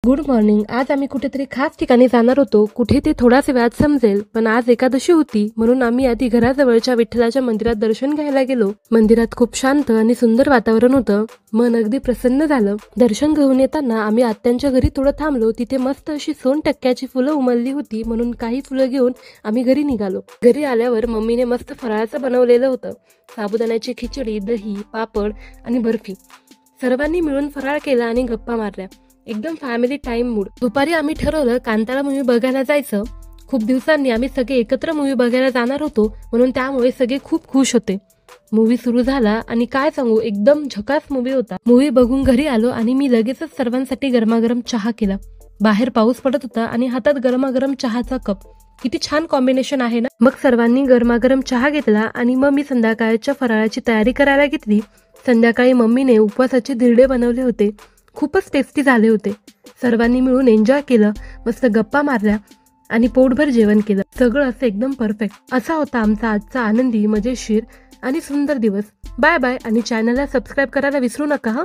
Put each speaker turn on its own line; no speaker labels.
Good morning. आज आम्ही कुठेतरी खास ठिकाणी जाणार होतो. कुठे ते थोडाच वेळात समजेल, पण आज एकादशी होती म्हणून आम्ही आधी घराजवळच्या विठ्ठलाच्या मंदिरात दर्शन घ्यायला गेलो. मंदिरात खूप शांत आणि सुंदर वातावरण होतं. मन अगदी प्रसन्न झालं. दर्शन घेऊन येताना आम्ही आत्यांच्या घरी थोडं थांबलो. तिथे मस्त अशी सोनटक्क्याची फुलं उमलली होती म्हणून काही फुलं घेऊन आम्ही घरी निघालो. घरी आल्यावर मम्मीने मस्त फराळाचं बनवलेलं होतं. साबुदाण्याची खिचडी, दही, पापड आणि बर्फी. सर्वांनी मिळून फराळ केला आणि गप्पा मारल्या. एकदम फॅमिली टाइम मूड. दुपारी आम्ही ठरवलं कांतारा मूवी बघायला जायचं. खूप दिवसांनी आम्ही सगळे एकत्र मूवी बघायला जाणार होतो म्हणून त्यामुळे सगळे खूप खुश होते. मूवी सुरू झाला आणि काय सांगू, एकदम झकास मूवी होता. मूवी बघून घरी आलो आणि मी लगेचच सर्वांसाठी गरमागरम चहा केला. बाहेर पाऊस पडत होता आणि हातात गरमागरम चहाचा कप. किती छान कॉम्बिनेशन आहे ना. मग सर्वांनी गरमागरम चहा घेतला आणि मग मी संध्याकाळच्या फराळाची तयारी करायला घेतली. संध्याकाळी मम्मीने उपवासाचे धिरडे बनवले होते. खूपच टेस्टी झाले होते. सर्वांनी मिळून एन्जॉय केलं, मस्त गप्पा मारल्या आणि पोटभर जेवण केलं. सगळं असं एकदम परफेक्ट. असा होता आमचा आजचा आनंदी, मजेशीर आणि सुंदर दिवस. बाय बाय आणि चॅनलला सबस्क्राईब करायला विसरू नका हा.